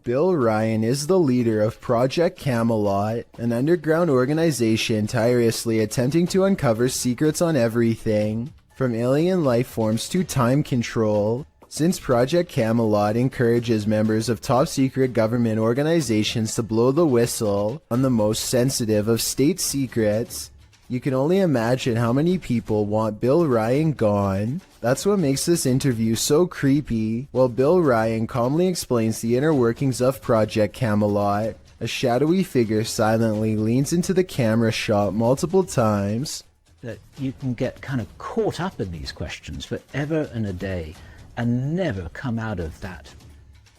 Bill Ryan is the leader of Project Camelot, an underground organization tirelessly attempting to uncover secrets on everything, from alien life forms to time control. Since Project Camelot encourages members of top-secret government organizations to blow the whistle on the most sensitive of state secrets, you can only imagine how many people want Bill Ryan gone. That's what makes this interview so creepy. While Bill Ryan calmly explains the inner workings of Project Camelot, a shadowy figure silently leans into the camera shot multiple times. That you can get kind of caught up in these questions forever and a day and never come out of that.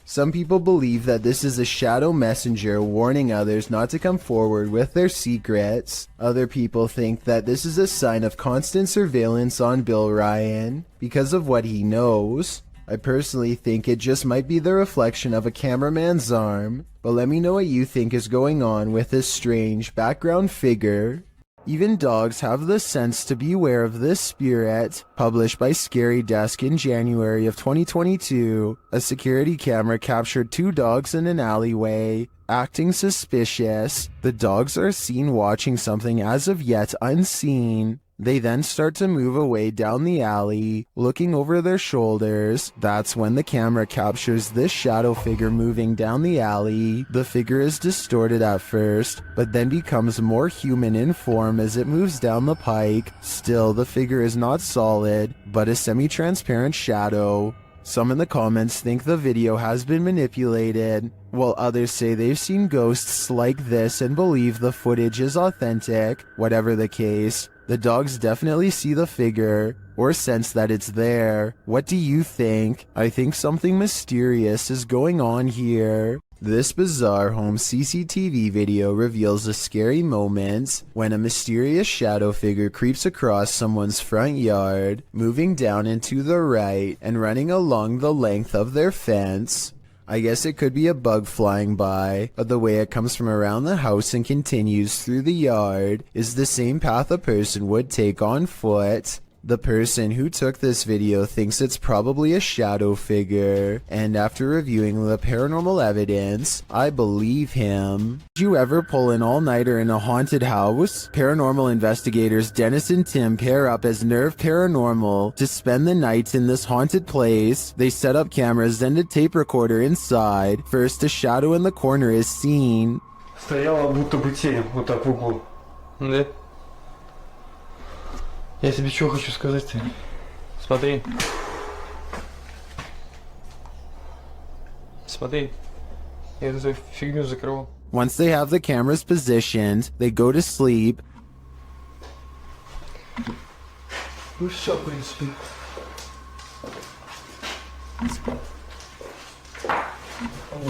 Some people believe that this is a shadow messenger warning others not to come forward with their secrets. Other people think that this is a sign of constant surveillance on Bill Ryan because of what he knows. I personally think it just might be the reflection of a cameraman's arm, but let me know what you think is going on with this strange background figure. Even dogs have the sense to beware of this spirit. Published by Scary Desk in January of 2022, a security camera captured two dogs in an alleyway, acting suspicious. The dogs are seen watching something as of yet unseen. They then start to move away down the alley, looking over their shoulders. That's when the camera captures this shadow figure moving down the alley. The figure is distorted at first, but then becomes more human in form as it moves down the pike. Still, the figure is not solid, but a semi-transparent shadow. Some in the comments think the video has been manipulated, while others say they've seen ghosts like this and believe the footage is authentic. Whatever the case, the dogs definitely see the figure, or sense that it's there. What do you think? I think something mysterious is going on here. This bizarre home CCTV video reveals a scary moment when a mysterious shadow figure creeps across someone's front yard, moving down and to the right and running along the length of their fence. I guess it could be a bug flying by, but the way it comes from around the house and continues through the yard is the same path a person would take on foot. The person who took this video thinks it's probably a shadow figure, and after reviewing the paranormal evidence, I believe him. Did you ever pull an all-nighter in a haunted house? Paranormal investigators Dennis and Tim pair up as Nerve Paranormal to spend the night in this haunted place. They set up cameras and a tape recorder inside. First, a shadow in the corner is seen. Стояла будто бы тень, вот так в углу. Да? Я тебе что хочу сказать-то? Смотри. Смотри. Я эту фигню закрыл. Once they have the cameras positioned, they go to sleep. Ну все, в принципе.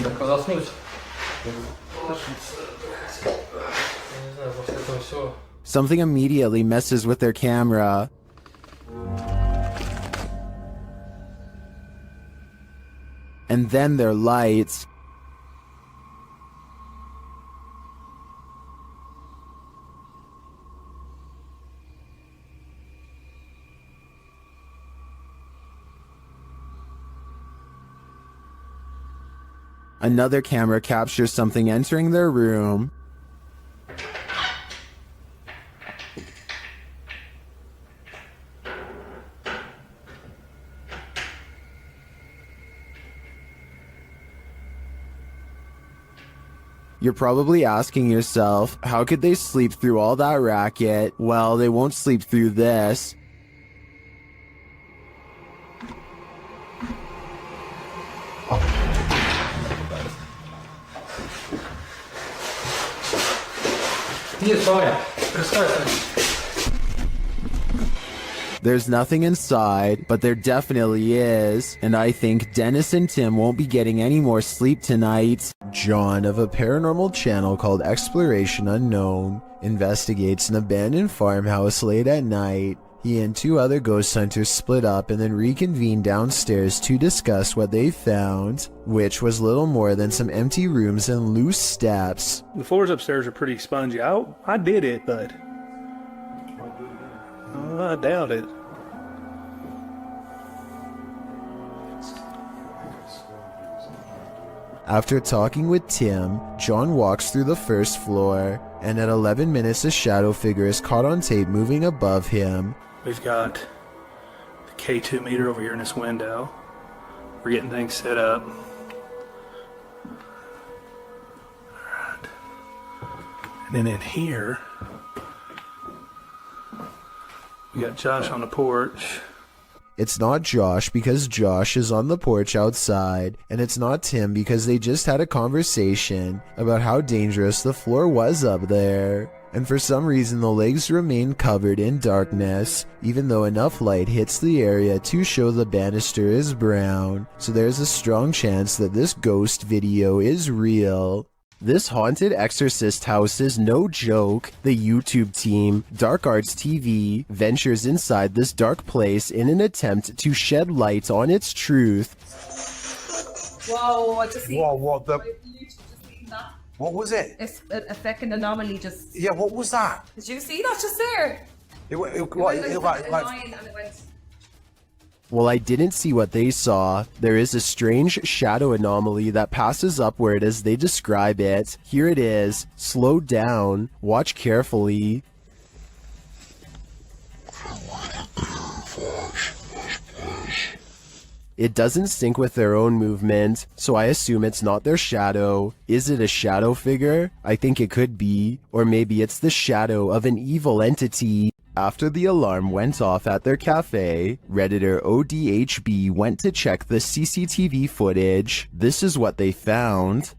Так, заснуть. Я не знаю, после этого все. Something immediately messes with their camera. And then their lights. Another camera captures something entering their room. You're probably asking yourself, how could they sleep through all that racket? Well, they won't sleep through this. There's nothing inside, but there definitely is, and I think Dennis and Tim won't be getting any more sleep tonight. John of a paranormal channel called Exploration Unknown investigates an abandoned farmhouse late at night. He and two other ghost hunters split up and then reconvened downstairs to discuss what they found, which was little more than some empty rooms and loose steps. The floors upstairs are pretty spongy. I did it, but I doubt it. After talking with Tim, John walks through the first floor, and at 11 minutes a shadow figure is caught on tape moving above him. We've got the K2 meter over here in this window. We're getting things set up. Alright. And then in here, we got Josh on the porch. It's not Josh because Josh is on the porch outside, and it's not Tim because they just had a conversation about how dangerous the floor was up there. And for some reason the legs remain covered in darkness, even though enough light hits the area to show the banister is brown, so there's a strong chance that this ghost video is real. This haunted exorcist house is no joke. The YouTube team, Dark Arts TV, ventures inside this dark place in an attempt to shed light on its truth. Whoa, I just seen. Whoa, what the? I literally just seen that. What was it? It's a fucking anomaly just. Yeah, what was that? Did you see that just there? It went It like, went it like, like, a line and it went. Well, I didn't see what they saw. There is a strange shadow anomaly that passes upward as they describe it. Here it is. Slow down. Watch carefully. It doesn't sync with their own movement, so I assume it's not their shadow. Is it a shadow figure? I think it could be. Or maybe it's the shadow of an evil entity. After the alarm went off at their cafe, Redditor ODHB went to check the CCTV footage. This is what they found.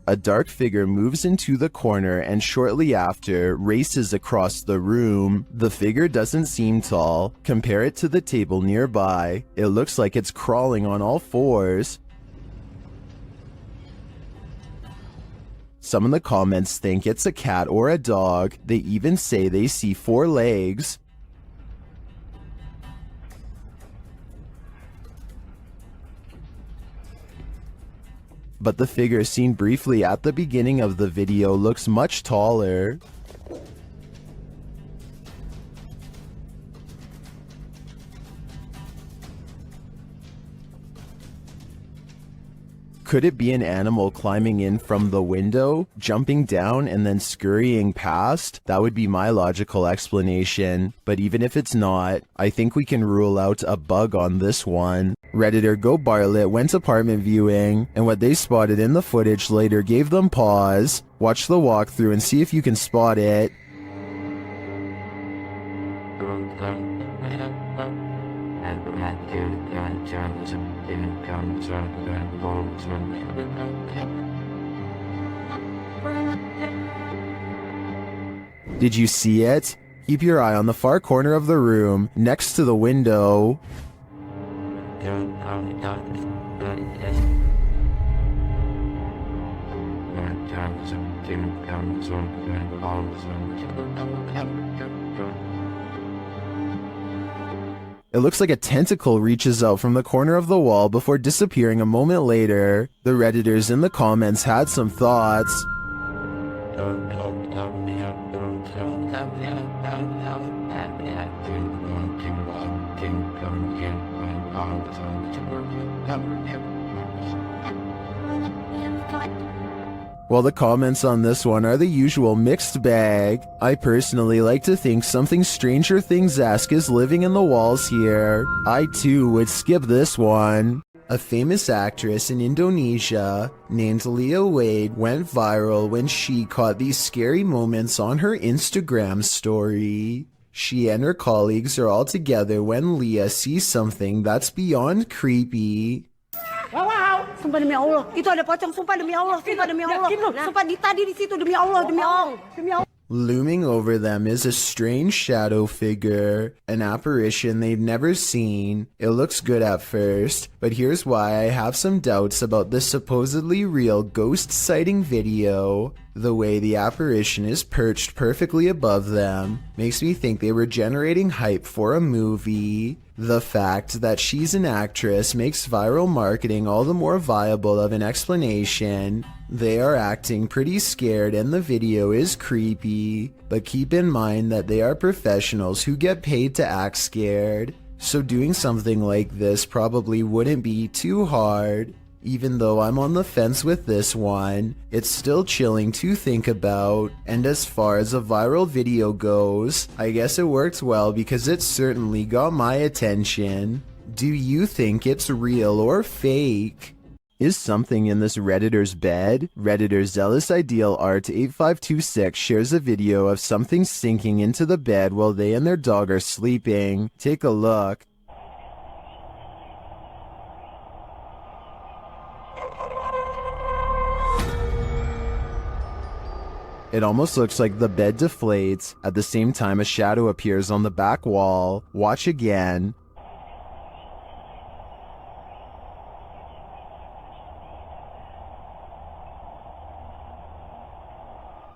A dark figure moves into the corner and shortly after races across the room. The figure doesn't seem tall. Compare it to the table nearby. It looks like it's crawling on all fours. Some in the comments think it's a cat or a dog. They even say they see 4 legs. But the figure seen briefly at the beginning of the video looks much taller. Could it be an animal climbing in from the window, jumping down, and then scurrying past? That would be my logical explanation. But even if it's not, I think we can rule out a bug on this one. Redditor Go Bartlett went apartment viewing, and what they spotted in the footage later gave them pause. Watch the walkthrough and see if you can spot it. Did you see it? Keep your eye on the far corner of the room, next to the window. It looks like a tentacle reaches out from the corner of the wall before disappearing a moment later. The Redditors in the comments had some thoughts. Well, the comments on this one are the usual mixed bag. I personally like to think something Stranger Things-esque is living in the walls here. I too would skip this one. A famous actress in Indonesia named Leah Wade went viral when she caught these scary moments on her Instagram story. She and her colleagues are all together when Leah sees something that's beyond creepy. Wow, sumpah demi Allah. Itu ada pocong, sumpah demi Allah, sumpah demi Allah. Sumpah tadi di situ demi Allah, demi Allah, demi Allah. Looming over them is a strange shadow figure, an apparition they've never seen. It looks good at first, but here's why I have some doubts about this supposedly real ghost sighting video. The way the apparition is perched perfectly above them makes me think they were generating hype for a movie. The fact that she's an actress makes viral marketing all the more viable of an explanation. They are acting pretty scared and the video is creepy, but keep in mind that they are professionals who get paid to act scared, so doing something like this probably wouldn't be too hard. Even though I'm on the fence with this one, it's still chilling to think about. And as far as a viral video goes, I guess it worked well because it certainly got my attention. Do you think it's real or fake? Is something in this Redditor's bed? Redditor Zealous Ideal Art 8526 shares a video of something sinking into the bed while they and their dog are sleeping. Take a look. It almost looks like the bed deflates. At the same time, a shadow appears on the back wall. Watch again.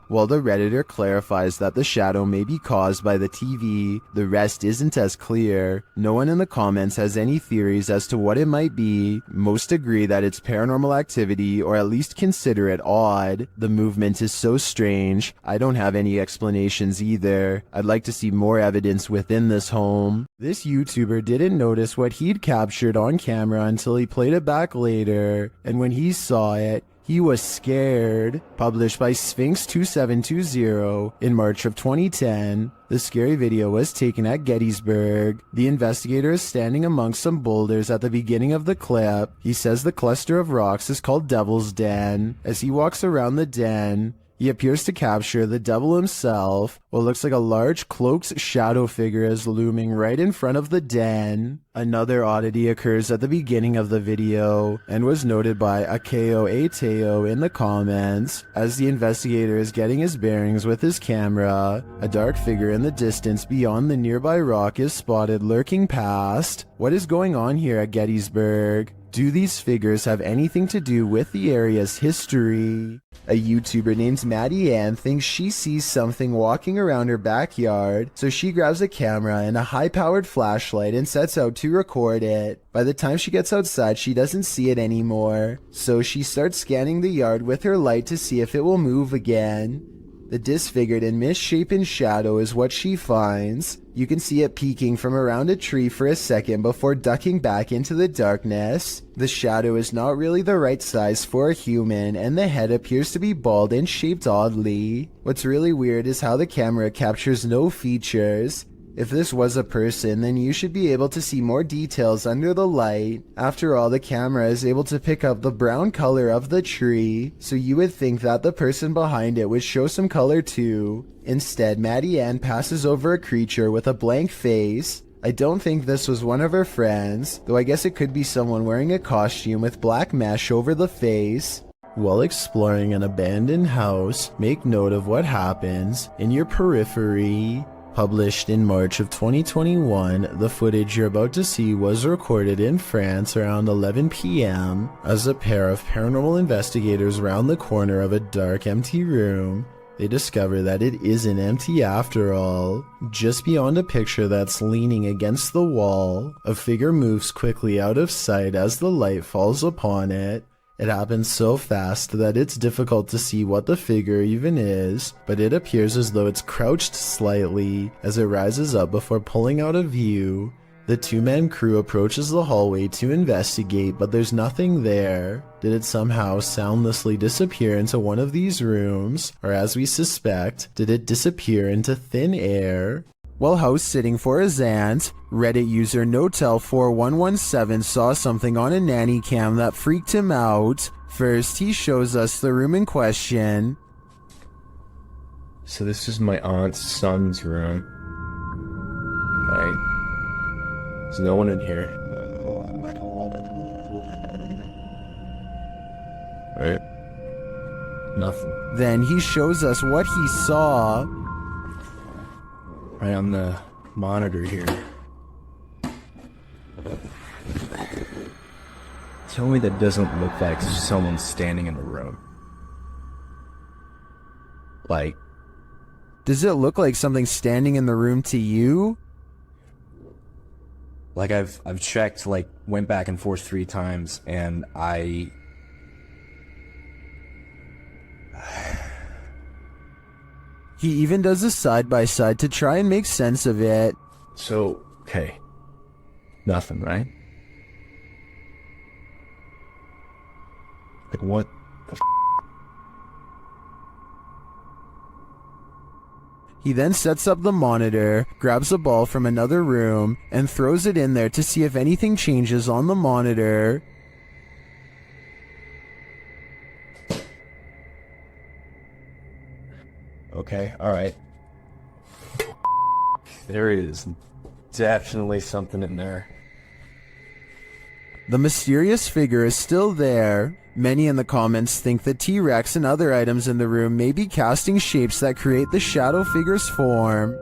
While the Redditor clarifies that the shadow may be caused by the TV, the rest isn't as clear. No one in the comments has any theories as to what it might be. Most agree that it's paranormal activity or at least consider it odd. The movement is so strange. I don't have any explanations either. I'd like to see more evidence within this home. This YouTuber didn't notice what he'd captured on camera until he played it back later, and when he saw it, he was scared. Published by Sphinx 2720 in March of 2010, the scary video was taken at Gettysburg. The investigator is standing amongst some boulders at the beginning of the clip. He says the cluster of rocks is called Devil's Den. As he walks around the den, he appears to capture the devil himself. What looks like a large cloaked shadow figure is looming right in front of the den. Another oddity occurs at the beginning of the video and was noted by Akeo Ateo in the comments. As the investigator is getting his bearings with his camera, a dark figure in the distance beyond the nearby rock is spotted lurking past. What is going on here at Gettysburg? Do these figures have anything to do with the area's history? A YouTuber named Maddie Ann thinks she sees something walking around her backyard, so she grabs a camera and a high-powered flashlight and sets out to record it. By the time she gets outside, she doesn't see it anymore, so she starts scanning the yard with her light to see if it will move again. The disfigured and misshapen shadow is what she finds. You can see it peeking from around a tree for a second before ducking back into the darkness. The shadow is not really the right size for a human, and the head appears to be bald and shaped oddly. What's really weird is how the camera captures no features. If this was a person, then you should be able to see more details under the light. After all, the camera is able to pick up the brown color of the tree, so you would think that the person behind it would show some color too. Instead, Maddie Ann passes over a creature with a blank face. I don't think this was one of her friends, though I guess it could be someone wearing a costume with black mesh over the face. While exploring an abandoned house, make note of what happens in your periphery. Published in March of 2021, the footage you're about to see was recorded in France around 11 p.m. as a pair of paranormal investigators round the corner of a dark, empty room. They discover that it isn't empty after all. Just beyond a picture that's leaning against the wall, a figure moves quickly out of sight as the light falls upon it. It happens so fast that it's difficult to see what the figure even is, but it appears as though it's crouched slightly as it rises up before pulling out of view. The two-man crew approaches the hallway to investigate, but there's nothing there. Did it somehow soundlessly disappear into one of these rooms, or as we suspect, did it disappear into thin air? While house-sitting for his aunt, Reddit user Notel4117 saw something on a nanny cam that freaked him out. First, he shows us the room in question. So this is my aunt's son's room. Right? There's no one in here. Right? Nothing. Then he shows us what he saw. Right on the monitor here. Tell me that doesn't look like someone standing in the room. Like, Does it look like something standing in the room to you? I've checked, like, went back and forth 3 times, and He even does a side-by-side to try and make sense of it. So, okay. Nothing, right? Like, what the f? He then sets up the monitor, grabs a ball from another room, and throws it in there to see if anything changes on the monitor. Okay, alright. There is definitely something in there. The mysterious figure is still there. Many in the comments think the T-Rex and other items in the room may be casting shapes that create the shadow figure's form.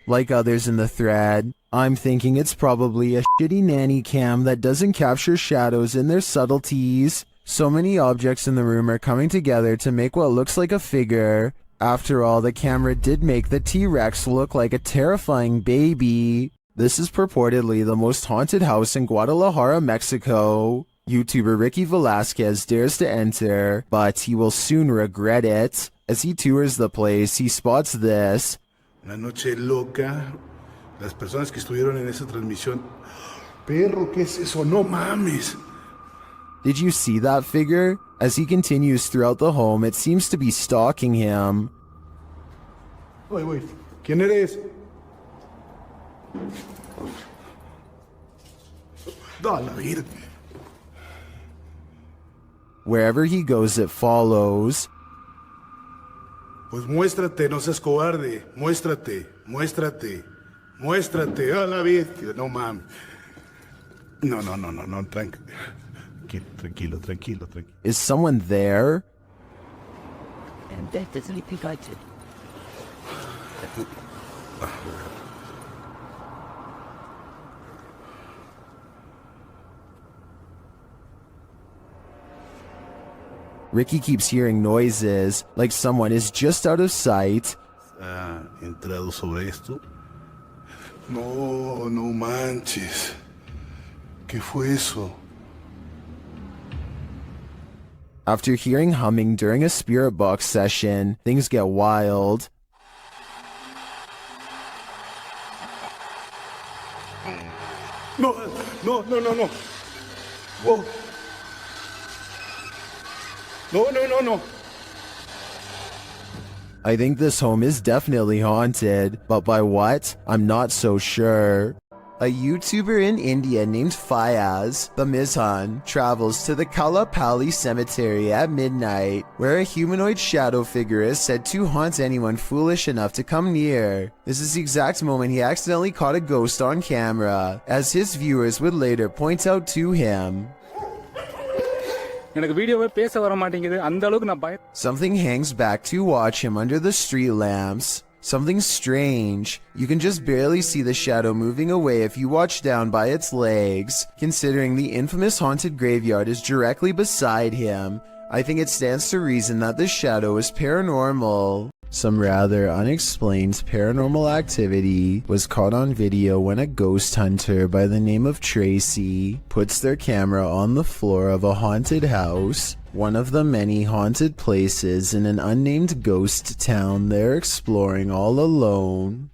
Like others in the thread, I'm thinking it's probably a shitty nanny cam that doesn't capture shadows in their subtleties. So many objects in the room are coming together to make what looks like a figure. After all, the camera did make the T-Rex look like a terrifying baby. This is purportedly the most haunted house in Guadalajara, Mexico. YouTuber Ricky Velasquez dares to enter, but he will soon regret it. As he tours the place, he spots this. Una noche loca. Las personas que estuvieron en esa transmisión. Perro, ¿qué es eso? No mames. Did you see that figure? As he continues throughout the home, it seems to be stalking him. Wait. ¿Quién eres? Da la vida. Wherever he goes, it follows. Pues muéstrate, no seas cobarde. Muéstrate. A la vida. No mames. No. Tranquilo. Is someone there? And that is repeated. Ricky keeps hearing noises, like someone is just out of sight. ¿Ha entrado sobre esto? No manches. ¿Qué fue eso? After hearing humming during a spirit box session, things get wild. No. Whoa. No. I think this home is definitely haunted, but by what? I'm not so sure. A YouTuber in India named Fayaz, the Mizhan, travels to the Kalapalli cemetery at midnight, where a humanoid shadow figure is said to haunt anyone foolish enough to come near. This is the exact moment he accidentally caught a ghost on camera, as his viewers would later point out to him. Something hangs back to watch him under the street lamps. Something strange. You can just barely see the shadow moving away if you watch down by its legs. Considering the infamous haunted graveyard is directly beside him, I think it stands to reason that the shadow is paranormal. Some rather unexplained paranormal activity was caught on video when a ghost hunter by the name of Tracy puts their camera on the floor of a haunted house, one of the many haunted places in an unnamed ghost town they're exploring all alone.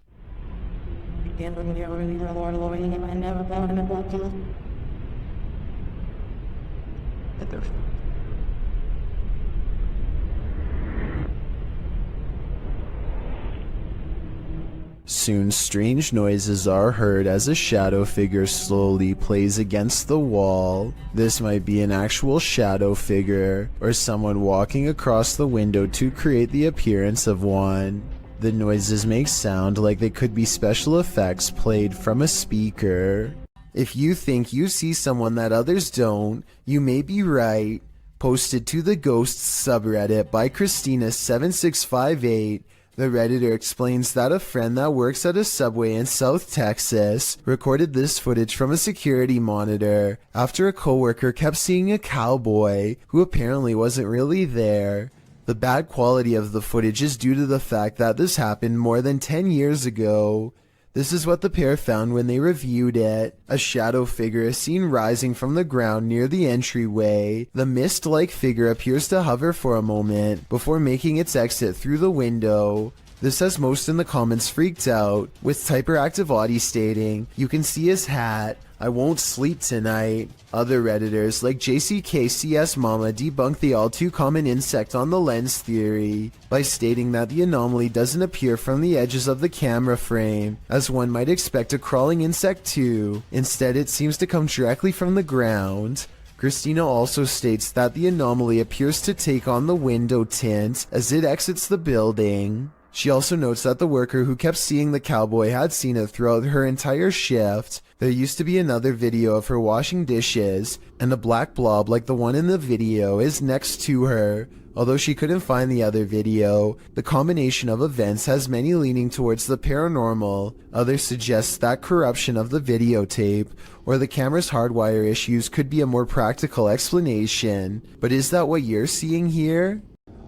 Soon strange noises are heard as a shadow figure slowly plays against the wall. This might be an actual shadow figure, or someone walking across the window to create the appearance of one. The noises make sound like they could be special effects played from a speaker. If you think you see someone that others don't, you may be right. Posted to the Ghosts subreddit by Christina7658, The Redditor explains that a friend that works at a Subway in South Texas recorded this footage from a security monitor after a coworker kept seeing a cowboy who apparently wasn't really there. The bad quality of the footage is due to the fact that this happened more than 10 years ago. This is what the pair found when they reviewed it. A shadow figure is seen rising from the ground near the entryway. The mist-like figure appears to hover for a moment before making its exit through the window. This has most in the comments freaked out, with Typeractive Audie stating, "You can see his hat. I won't sleep tonight." Other Redditors like JCKCS Mama debunk the all-too-common insect on the lens theory by stating that the anomaly doesn't appear from the edges of the camera frame, as one might expect a crawling insect to. Instead, it seems to come directly from the ground. Christina also states that the anomaly appears to take on the window tint as it exits the building. She also notes that the worker who kept seeing the cowboy had seen it throughout her entire shift. There used to be another video of her washing dishes, and a black blob like the one in the video is next to her. Although she couldn't find the other video, the combination of events has many leaning towards the paranormal. Others suggest that corruption of the videotape or the camera's hardwire issues could be a more practical explanation. But is that what you're seeing here?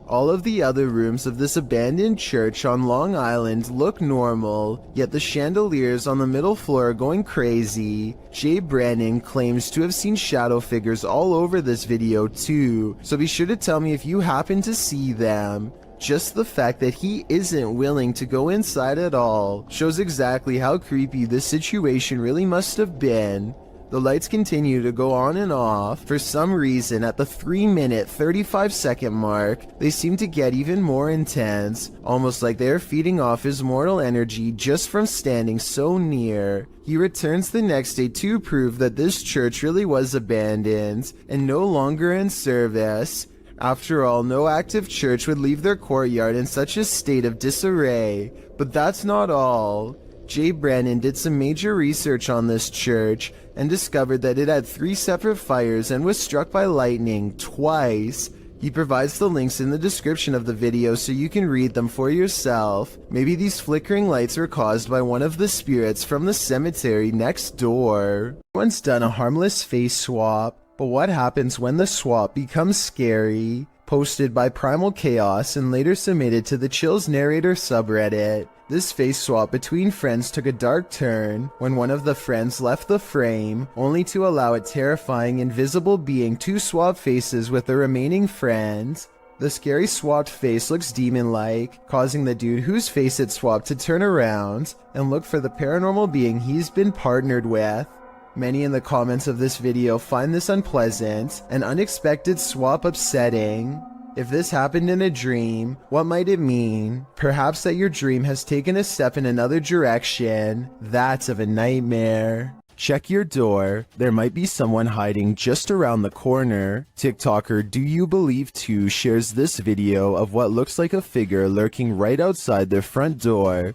All of the other rooms of this abandoned church on Long Island look normal, yet the chandeliers on the middle floor are going crazy. Jay Brennan claims to have seen shadow figures all over this video too, so be sure to tell me if you happen to see them. Just the fact that he isn't willing to go inside at all shows exactly how creepy this situation really must have been. The lights continue to go on and off. For some reason, at the 3-minute 35-second mark, they seem to get even more intense, almost like they are feeding off his mortal energy just from standing so near. He returns the next day to prove that this church really was abandoned and no longer in service. After all, no active church would leave their courtyard in such a state of disarray. But that's not all. Jay Brennan did some major research on this church and discovered that it had 3 separate fires and was struck by lightning twice. He provides the links in the description of the video so you can read them for yourself. Maybe these flickering lights were caused by one of the spirits from the cemetery next door. Everyone's done a harmless face swap, but what happens when the swap becomes scary? Posted by Primal Chaos and later submitted to the Chills Narrator subreddit. This face swap between friends took a dark turn when one of the friends left the frame, only to allow a terrifying invisible being to swap faces with the remaining friend. The scary swapped face looks demon-like, causing the dude whose face it swapped to turn around and look for the paranormal being he's been partnered with. Many in the comments of this video find this unpleasant and unexpected swap upsetting. If this happened in a dream, what might it mean? Perhaps that your dream has taken a step in another direction. That's of a nightmare. Check your door. There might be someone hiding just around the corner. TikToker Do You Believe 2 shares this video of what looks like a figure lurking right outside their front door.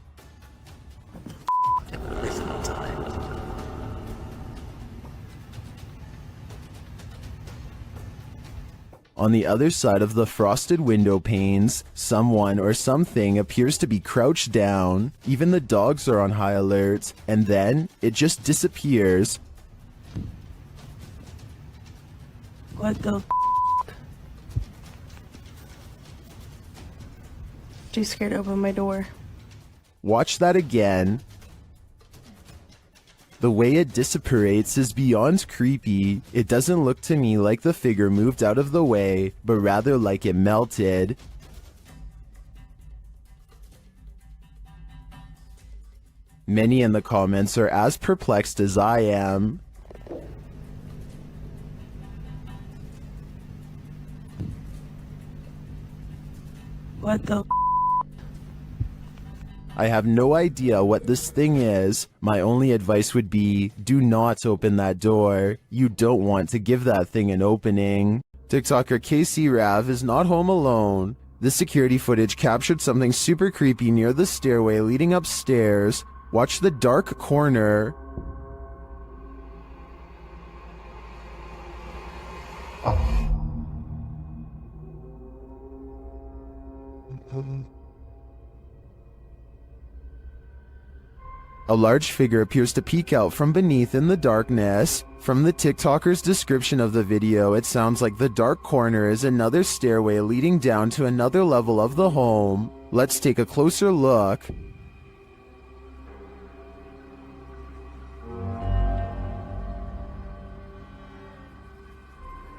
On the other side of the frosted window panes, someone or something appears to be crouched down. Even the dogs are on high alert, and then it just disappears. What the Too scared to open my door. Watch that again. The way it dissipates is beyond creepy. It doesn't look to me like the figure moved out of the way, but rather like it melted. Many in the comments are as perplexed as I am. What the I have no idea what this thing is. My only advice would be, do not open that door. You don't want to give that thing an opening. TikToker KC Rav is not home alone. This security footage captured something super creepy near the stairway leading upstairs. Watch the dark corner. A large figure appears to peek out from beneath in the darkness. From the TikToker's description of the video, it sounds like the dark corner is another stairway leading down to another level of the home. Let's take a closer look.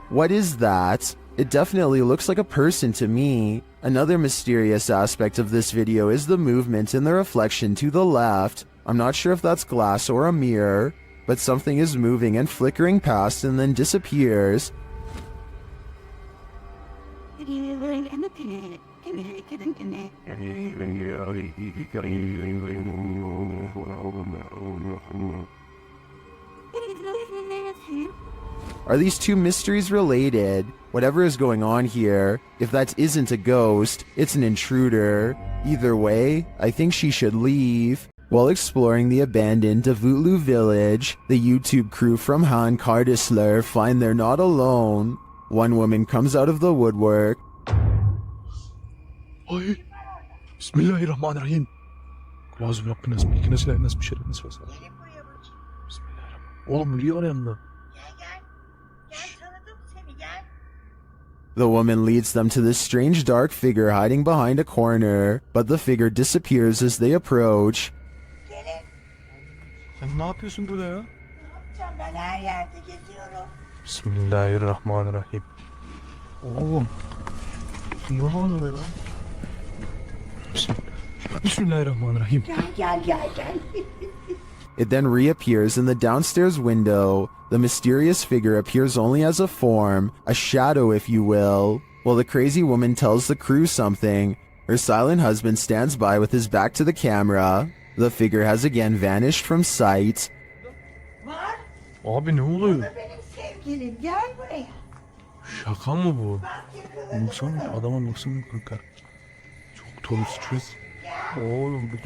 What is that? It definitely looks like a person to me. Another mysterious aspect of this video is the movement in the reflection to the left. I'm not sure if that's glass or a mirror, but something is moving and flickering past and then disappears. Are these two mysteries related? Whatever is going on here, if that isn't a ghost, it's an intruder. Either way, I think she should leave. While exploring the abandoned Davutlu village, the YouTube crew from Han Kardisler find they're not alone. One woman comes out of the woodwork. Ay, Bismillahirrahmanirrahim. Kulağız bıraktınız mı? İkiniz de nasıl bir şey dediniz mesela? Bismillahirrahmanirrahim. Oğlum biliyor yanında. The woman leads them to this strange dark figure hiding behind a corner, but the figure disappears as they approach. Sen ne yapıyorsun burada ya? Ben her yerde geziyorum. Bismillahirrahmanirrahim. Oğlum. Ne oluyor lan? Bismillahirrahmanirrahim. Gel. It then reappears in the downstairs window. The mysterious figure appears only as a form, a shadow if you will. While the crazy woman tells the crew something, her silent husband stands by with his back to the camera. The figure has again vanished from sight. Abi ne oluyor? Benim sevgilim gel buraya. Şaka mı bu? Baksana adama baksana kanka. Çok dolu stres. Oğlum bu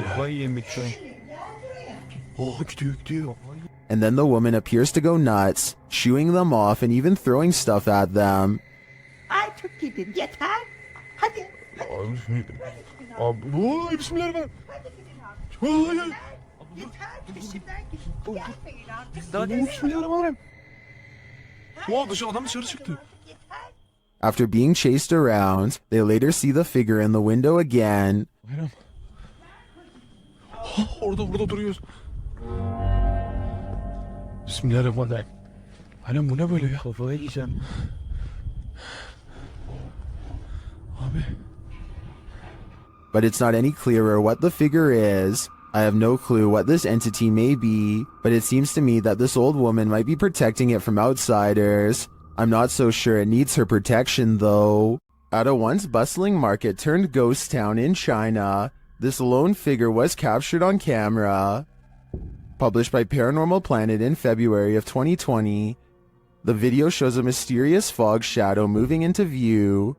kafayı yemek şu an. Oh gidiyor. And then the woman appears to go nuts, shooing them off and even throwing stuff at them. Artık gidin yeter. Hadi. Abi oy bismillahirrahmanirrahim. Yeter peşimden gidin. Gelmeyin artık. Daha ne bismillahirrahmanirrahim. Wow adam dışarı çıktı. After being chased around, they later see the figure in the window again. Bayram. Burada duruyoruz. Bismillahirrahmanirrahim. Bayram bu ne böyle ya? Kafaya yiyeceğim. Abi. But it's not any clearer what the figure is. I have no clue what this entity may be, but it seems to me that this old woman might be protecting it from outsiders. I'm not so sure it needs her protection though. At a once bustling market turned ghost town in China, this lone figure was captured on camera. Published by Paranormal Planet in February of 2020, the video shows a mysterious fog shadow moving into view.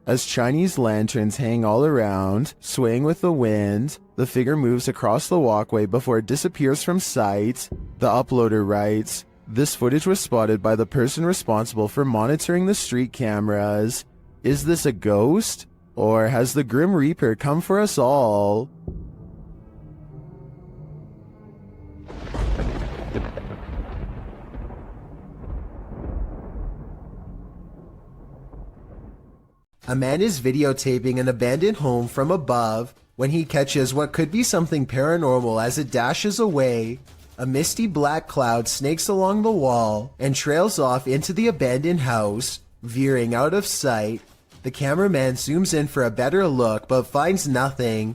As Chinese lanterns hang all around, swaying with the wind, the figure moves across the walkway before it disappears from sight. The uploader writes, "This footage was spotted by the person responsible for monitoring the street cameras. Is this a ghost? Or has the Grim Reaper come for us all?" A man is videotaping an abandoned home from above when he catches what could be something paranormal as it dashes away. A misty black cloud snakes along the wall and trails off into the abandoned house, veering out of sight. The cameraman zooms in for a better look but finds nothing.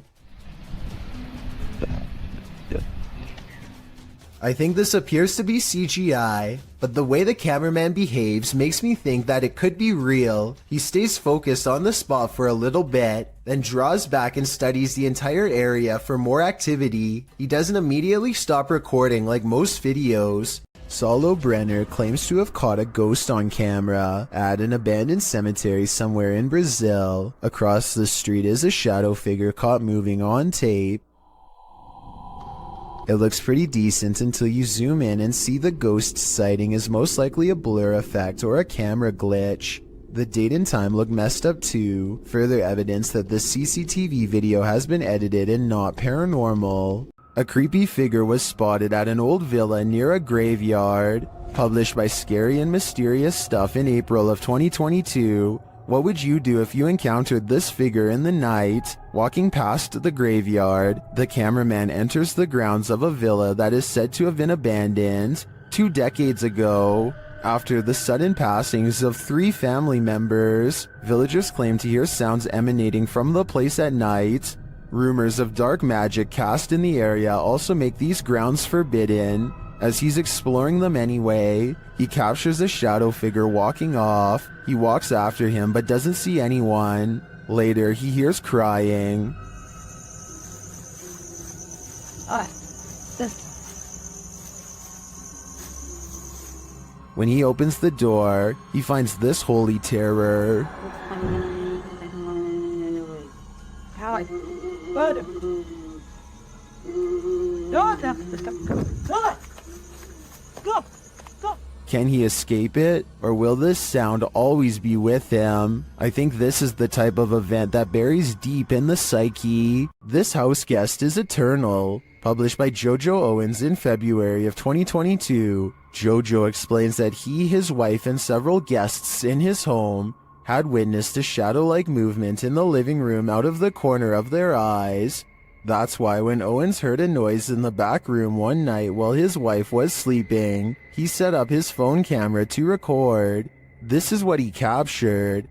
I think this appears to be CGI, but the way the cameraman behaves makes me think that it could be real. He stays focused on the spot for a little bit, then draws back and studies the entire area for more activity. He doesn't immediately stop recording like most videos. Saulo Brenner claims to have caught a ghost on camera at an abandoned cemetery somewhere in Brazil. Across the street is a shadow figure caught moving on tape. It looks pretty decent until you zoom in and see the ghost sighting is most likely a blur effect or a camera glitch. The date and time look messed up too, further evidence that the CCTV video has been edited and not paranormal. A creepy figure was spotted at an old villa near a graveyard. Published by Scary and Mysterious Stuff in April of 2022. What would you do if you encountered this figure in the night? Walking past the graveyard, the cameraman enters the grounds of a villa that is said to have been abandoned 2 decades ago. After the sudden passings of 3 family members, villagers claim to hear sounds emanating from the place at night. Rumors of dark magic cast in the area also make these grounds forbidden. As he's exploring them anyway, he captures a shadow figure walking off. He walks after him but doesn't see anyone. Later, he hears crying. When he opens the door, he finds this holy terror. Can he escape it, or will this sound always be with him? I think this is the type of event that buries deep in the psyche. This house guest is eternal. Published by Jojo Owens in February of 2022, Jojo explains that he, his wife, and several guests in his home had witnessed a shadow-like movement in the living room out of the corner of their eyes. That's why when Owens heard a noise in the back room one night while his wife was sleeping, he set up his phone camera to record. This is what he captured.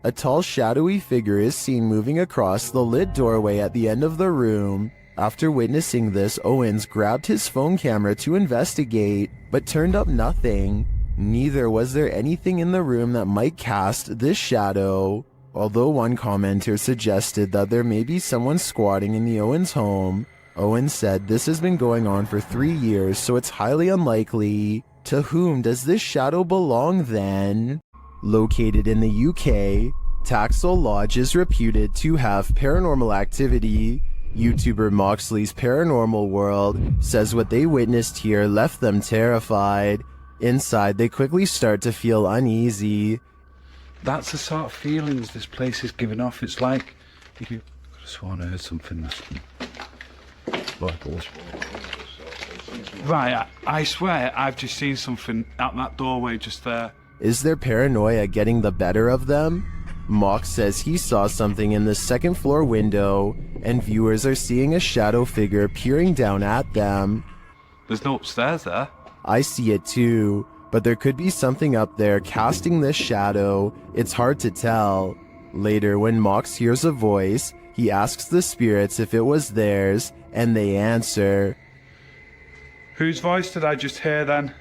A tall shadowy figure is seen moving across the lit doorway at the end of the room. After witnessing this, Owens grabbed his phone camera to investigate, but turned up nothing. Neither was there anything in the room that might cast this shadow. Although one commenter suggested that there may be someone squatting in the Owens home, Owens said this has been going on for 3 years, so it's highly unlikely. To whom does this shadow belong then? Located in the UK, Taxel Lodge is reputed to have paranormal activity. YouTuber Moxley's Paranormal World says what they witnessed here left them terrified. Inside, they quickly start to feel uneasy. That's the sort of feelings this place is giving off. It's like if you could have sworn I heard something. Right, I swear I've just seen something out that doorway just there. Is their paranoia getting the better of them? Mox says he saw something in the second floor window, and viewers are seeing a shadow figure peering down at them. There's no upstairs there. I see it too, but there could be something up there casting this shadow. It's hard to tell. Later, when Mox hears a voice, he asks the spirits if it was theirs, and they answer. Whose voice did I just hear then?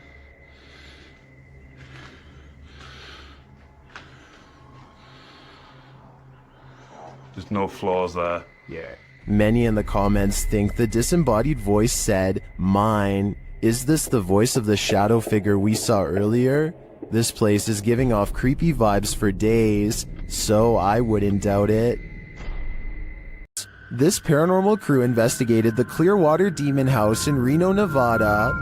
There's no floors there. Yeah. Many in the comments think the disembodied voice said, "Mine." Is this the voice of the shadow figure we saw earlier? This place is giving off creepy vibes for days, so I wouldn't doubt it. This paranormal crew investigated the Clearwater Demon House in Reno, Nevada.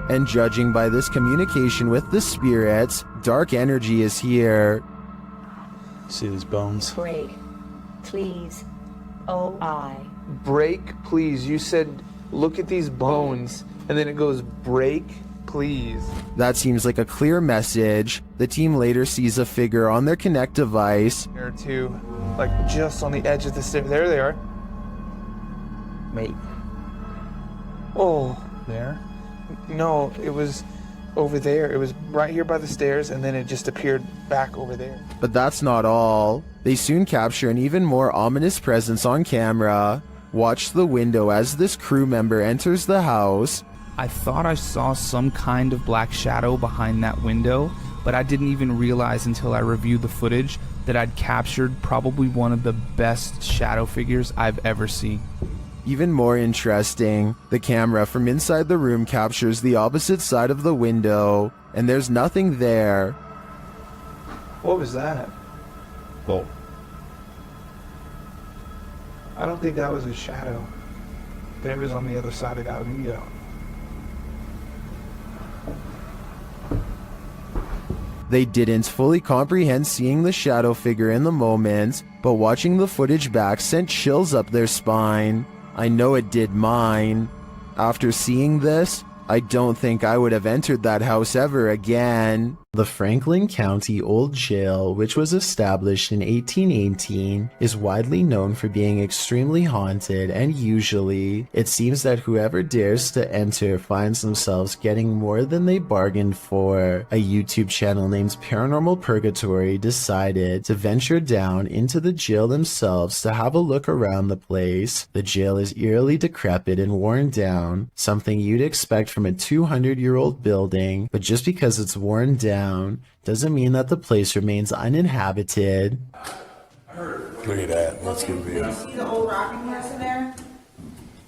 And judging by this communication with the spirits, dark energy is here. See these bones? Break, please. O-I. Break, please. You said, look at these bones, and then it goes, break, please. That seems like a clear message. The team later sees a figure on their Kinect device. Or two, like just on the edge of the stairs. There they are. Wait. Oh. There? No, it was over there. It was right here by the stairs, and then it just appeared back over there. But that's not all. They soon capture an even more ominous presence on camera. Watch the window as this crew member enters the house. I thought I saw some kind of black shadow behind that window, but I didn't even realize until I reviewed the footage that I'd captured probably one of the best shadow figures I've ever seen. Even more interesting, the camera from inside the room captures the opposite side of the window, and there's nothing there. What was that? Well, I don't think that was a shadow. But it was on the other side of that window. They didn't fully comprehend seeing the shadow figure in the moment, but watching the footage back sent chills up their spine. I know it did mine. After seeing this, I don't think I would have entered that house ever again. The Franklin County Old Jail, which was established in 1818, is widely known for being extremely haunted, and usually, it seems that whoever dares to enter finds themselves getting more than they bargained for. A YouTube channel named Paranormal Purgatory decided to venture down into the jail themselves to have a look around the place. The jail is eerily decrepit and worn down, something you'd expect from a 200-year-old building, but just because it's worn down doesn't mean that the place remains uninhabited. Look at that. That's good view. See the old rocking horse in there?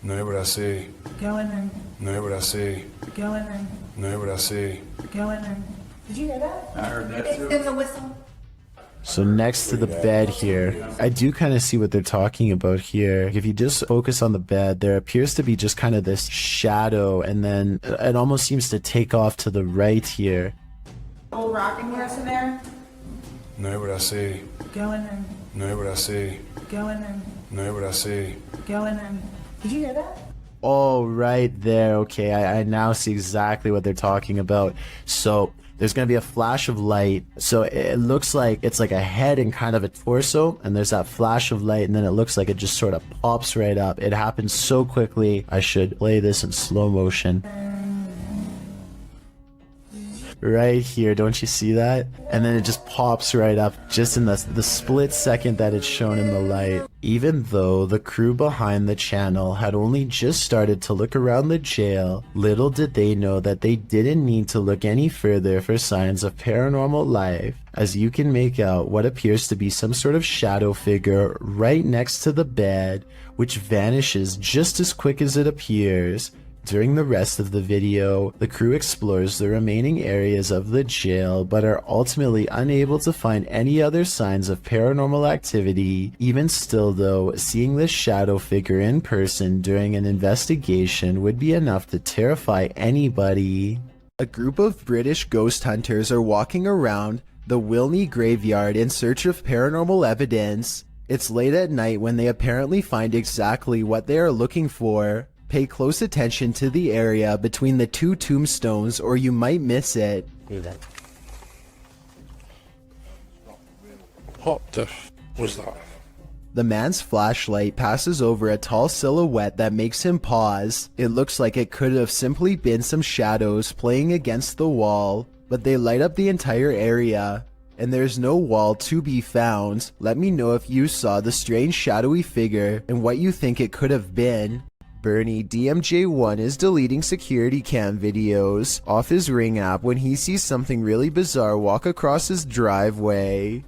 No, what I see. Go in there. No, what I see. Go in there. No, what I see. Go in there. Did you hear that? I heard that too. There was a whistle. So next to the bed here, I do kind of see what they're talking about here. If you just focus on the bed, there appears to be just kind of this shadow, and then it almost seems to take off to the right here. Old rocking horse in there? No, what I see. Go in there. No, what I see. Go in there. No, what I see. Go in there. Did you hear that? Oh, right there. Okay, I now see exactly what they're talking about. So there's going to be a flash of light. So it looks like it's like a head and kind of a torso, and there's that flash of light, and then it looks like it just sort of pops right up. It happens so quickly. I should play this in slow motion. Right here, don't you see that? And then it just pops right up just in the split second that it's shown in the light. Even though the crew behind the channel had only just started to look around the jail, little did they know that they didn't need to look any further for signs of paranormal life, as you can make out what appears to be some sort of shadow figure right next to the bed, which vanishes just as quick as it appears. During the rest of the video, the crew explores the remaining areas of the jail, but are ultimately unable to find any other signs of paranormal activity. Even still though, seeing this shadow figure in person during an investigation would be enough to terrify anybody. A group of British ghost hunters are walking around the Wilney graveyard in search of paranormal evidence. It's late at night when they apparently find exactly what they are looking for. Pay close attention to the area between the two tombstones or you might miss it. What the was that? The man's flashlight passes over a tall silhouette that makes him pause. It looks like it could have simply been some shadows playing against the wall, but they light up the entire area. And there's no wall to be found. Let me know if you saw the strange shadowy figure and what you think it could have been. Bernie DMJ1 is deleting security cam videos off his Ring app when he sees something really bizarre walk across his driveway.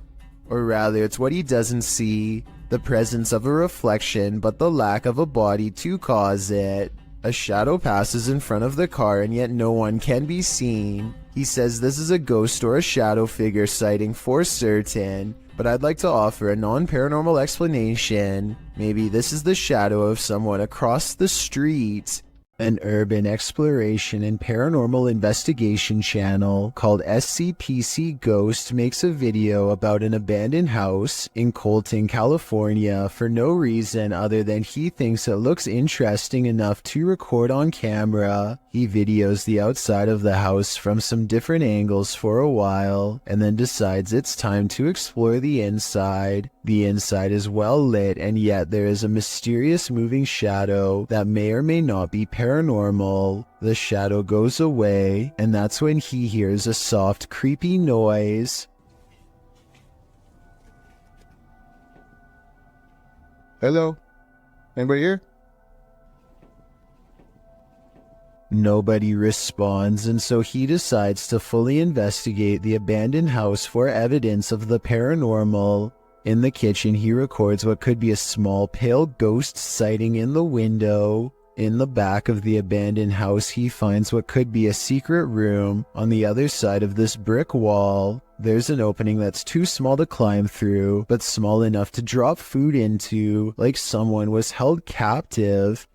Or rather, it's what he doesn't see. The presence of a reflection, but the lack of a body to cause it. A shadow passes in front of the car and yet no one can be seen. He says this is a ghost or a shadow figure sighting for certain, but I'd like to offer a non-paranormal explanation. Maybe this is the shadow of someone across the street. An urban exploration and paranormal investigation channel called SCPC Ghost makes a video about an abandoned house in Colton, California for no reason other than he thinks it looks interesting enough to record on camera. He videos the outside of the house from some different angles for a while and then decides it's time to explore the inside. The inside is well lit, and yet there is a mysterious moving shadow that may or may not be paranormal. The shadow goes away, and that's when he hears a soft, creepy noise. Hello? Anybody here? Nobody responds, and so he decides to fully investigate the abandoned house for evidence of the paranormal. In the kitchen, he records what could be a small pale ghost sighting in the window. In the back of the abandoned house, he finds what could be a secret room. On the other side of this brick wall, there's an opening that's too small to climb through, but small enough to drop food into, like someone was held captive.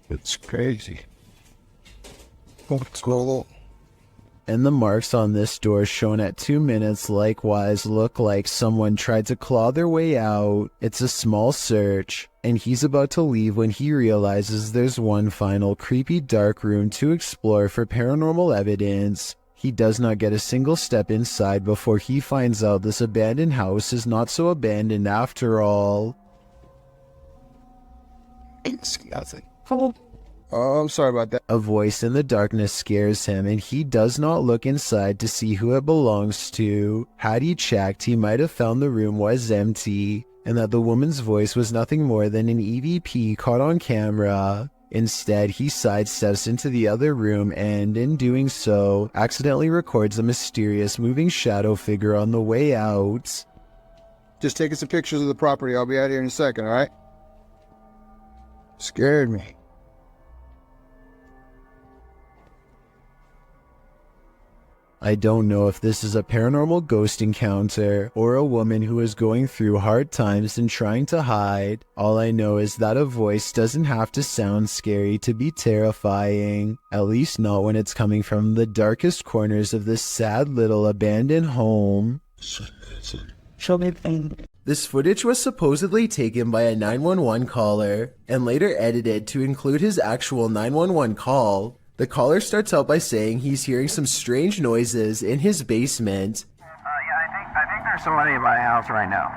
It's crazy. And the marks on this door shown at 2 minutes likewise look like someone tried to claw their way out. It's a small search, and he's about to leave when he realizes there's one final creepy dark room to explore for paranormal evidence. He does not get a single step inside before he finds out this abandoned house is not so abandoned after all. Oh, I'm sorry about that. A voice in the darkness scares him, and he does not look inside to see who it belongs to. Had he checked, he might have found the room was empty, and that the woman's voice was nothing more than an EVP caught on camera. Instead, he sidesteps into the other room and, in doing so, accidentally records a mysterious moving shadow figure on the way out. Just taking some pictures of the property. I'll be out here in a second, alright? Scared me. I don't know if this is a paranormal ghost encounter or a woman who is going through hard times and trying to hide. All I know is that a voice doesn't have to sound scary to be terrifying, at least not when it's coming from the darkest corners of this sad little abandoned home. This footage was supposedly taken by a 911 caller and later edited to include his actual 911 call. The caller starts out by saying he's hearing some strange noises in his basement. I think there's somebody in my house right now.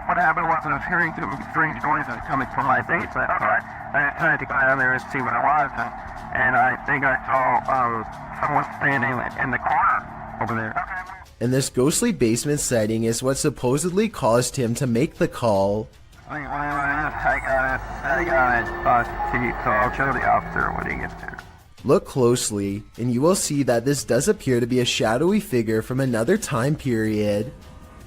What happened was I was hearing some strange noises coming from my basement. I tried to go down there and see what it was, and I think I saw someone standing in the corner over there. And this ghostly basement sighting is what supposedly caused him to make the call. I got it. So I'll show the officer when he gets there. Look closely, and you will see that this does appear to be a shadowy figure from another time period.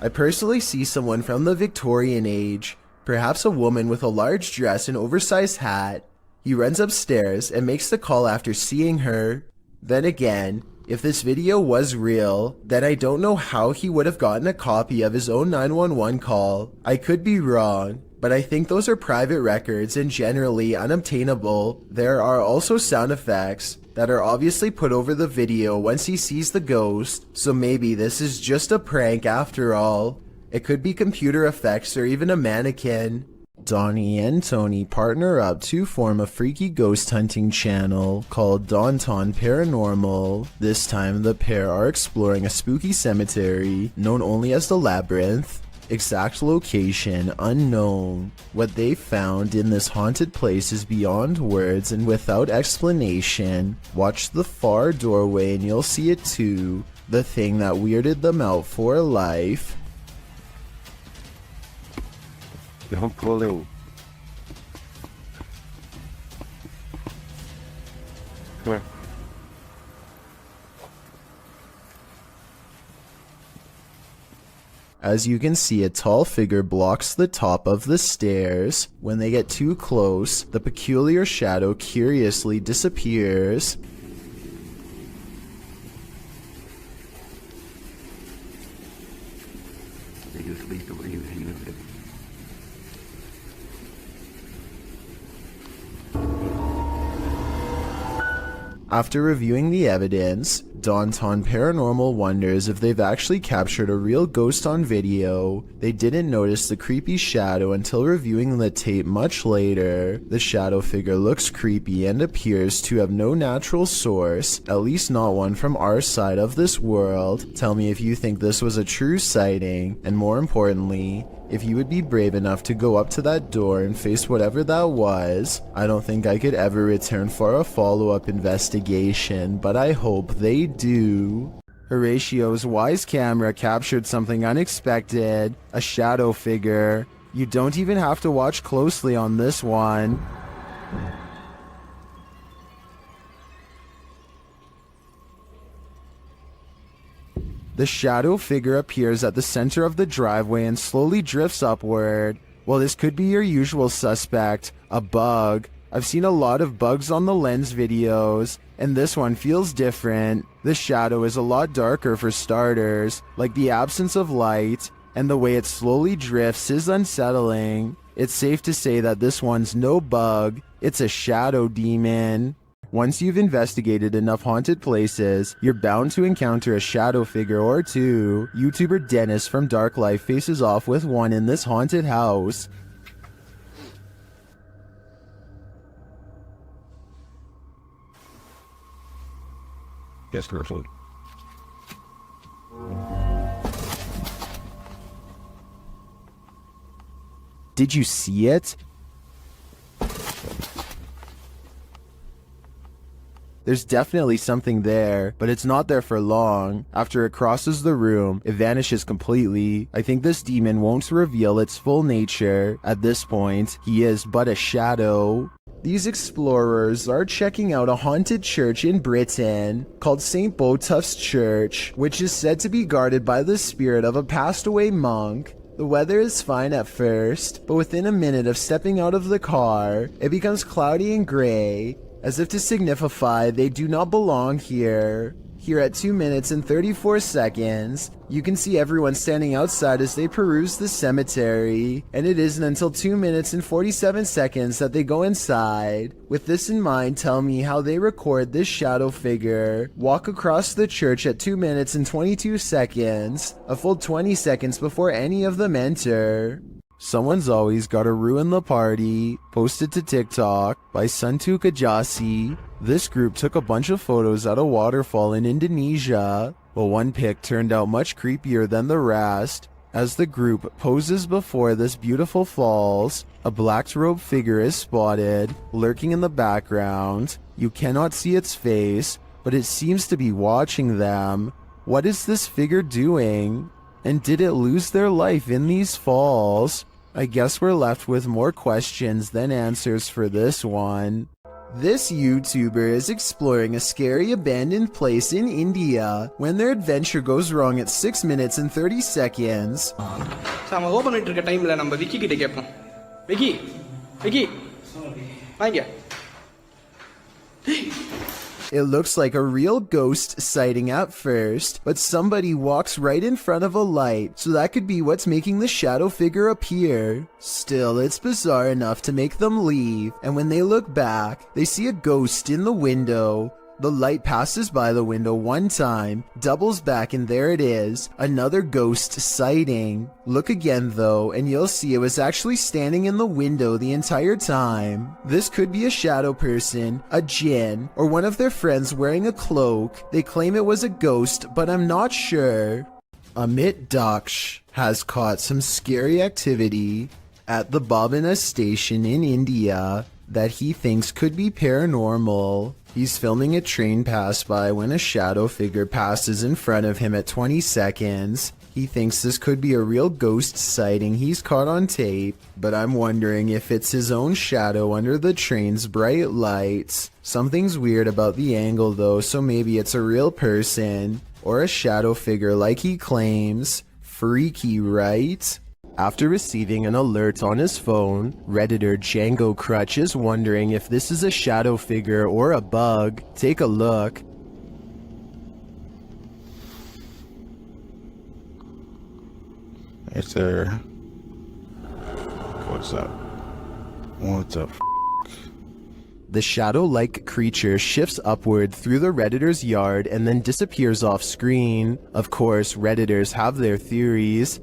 I personally see someone from the Victorian age, perhaps a woman with a large dress and oversized hat. He runs upstairs and makes the call after seeing her. Then again, if this video was real, then I don't know how he would have gotten a copy of his own 911 call. I could be wrong, but I think those are private records and generally unobtainable. There are also sound effects that are obviously put over the video once he sees the ghost, so maybe this is just a prank after all. It could be computer effects or even a mannequin. Donnie and Tony partner up to form a freaky ghost hunting channel called Daunton Paranormal. This time the pair are exploring a spooky cemetery known only as the Labyrinth. Exact location unknown. What they found in this haunted place is beyond words and without explanation. Watch the far doorway and you'll see it too. The thing that weirded them out for life. Don't pull in. Come here. As you can see, a tall figure blocks the top of the stairs. When they get too close, the peculiar shadow curiously disappears. After reviewing the evidence, Daunton Paranormal wonders if they've actually captured a real ghost on video. They didn't notice the creepy shadow until reviewing the tape much later. The shadow figure looks creepy and appears to have no natural source, at least not one from our side of this world. Tell me if you think this was a true sighting, and more importantly, if you would be brave enough to go up to that door and face whatever that was. I don't think I could ever return for a follow-up investigation, but I hope they do. Horatio's wise camera captured something unexpected, a shadow figure. You don't even have to watch closely on this one. The shadow figure appears at the center of the driveway and slowly drifts upward. Well, this could be your usual suspect, a bug. I've seen a lot of bugs on the Lens videos, and this one feels different. The shadow is a lot darker for starters, like the absence of light, and the way it slowly drifts is unsettling. It's safe to say that this one's no bug, it's a shadow demon. Once you've investigated enough haunted places, you're bound to encounter a shadow figure or two. YouTuber Dennis from Dark Life faces off with one in this haunted house. Yes, careful. Did you see it? There's definitely something there, but it's not there for long. After it crosses the room, it vanishes completely. I think this demon won't reveal its full nature. At this point, he is but a shadow. These explorers are checking out a haunted church in Britain called St. Botolph's Church, which is said to be guarded by the spirit of a passed away monk. The weather is fine at first, but within a minute of stepping out of the car, it becomes cloudy and gray, as if to signify they do not belong here. Here at 2 minutes and 34 seconds, you can see everyone standing outside as they peruse the cemetery, and it isn't until 2 minutes and 47 seconds that they go inside. With this in mind, tell me how they record this shadow figure walk across the church at 2 minutes and 22 seconds, a full 20 seconds before any of them enter. Someone's always gotta ruin the party. Posted to TikTok by Suntuka Jasi. This group took a bunch of photos at a waterfall in Indonesia. Well, one pic turned out much creepier than the rest. As the group poses before this beautiful falls, a black-robed figure is spotted, lurking in the background. You cannot see its face, but it seems to be watching them. What is this figure doing? And did it lose their life in these falls? I guess we're left with more questions than answers for this one. This YouTuber is exploring a scary abandoned place in India when their adventure goes wrong at 6 minutes and 30 seconds. நம்ம open பண்ணிட்டு இருக்க டைம்ல நம்ம விக்கி கிட்ட கேட்போம். விக்கி விக்கி வாங்க. It looks like a real ghost sighting at first, but somebody walks right in front of a light, so that could be what's making the shadow figure appear. Still, it's bizarre enough to make them leave, and when they look back, they see a ghost in the window. The light passes by the window one time, doubles back, and there it is, another ghost sighting. Look again though, and you'll see it was actually standing in the window the entire time. This could be a shadow person, a jinn, or one of their friends wearing a cloak. They claim it was a ghost, but I'm not sure. Amit Daksh has caught some scary activity at the Babina station in India that he thinks could be paranormal. He's filming a train pass by when a shadow figure passes in front of him at 20 seconds. He thinks this could be a real ghost sighting he's caught on tape, but I'm wondering if it's his own shadow under the train's bright lights. Something's weird about the angle though, so maybe it's a real person, or a shadow figure like he claims. Freaky, right? After receiving an alert on his phone, Redditor Django Crutch is wondering if this is a shadow figure or a bug. Take a look. Yes, sir. What's up? What's up? The shadow-like creature shifts upward through the Redditor's yard and then disappears off screen. Of course, Redditors have their theories.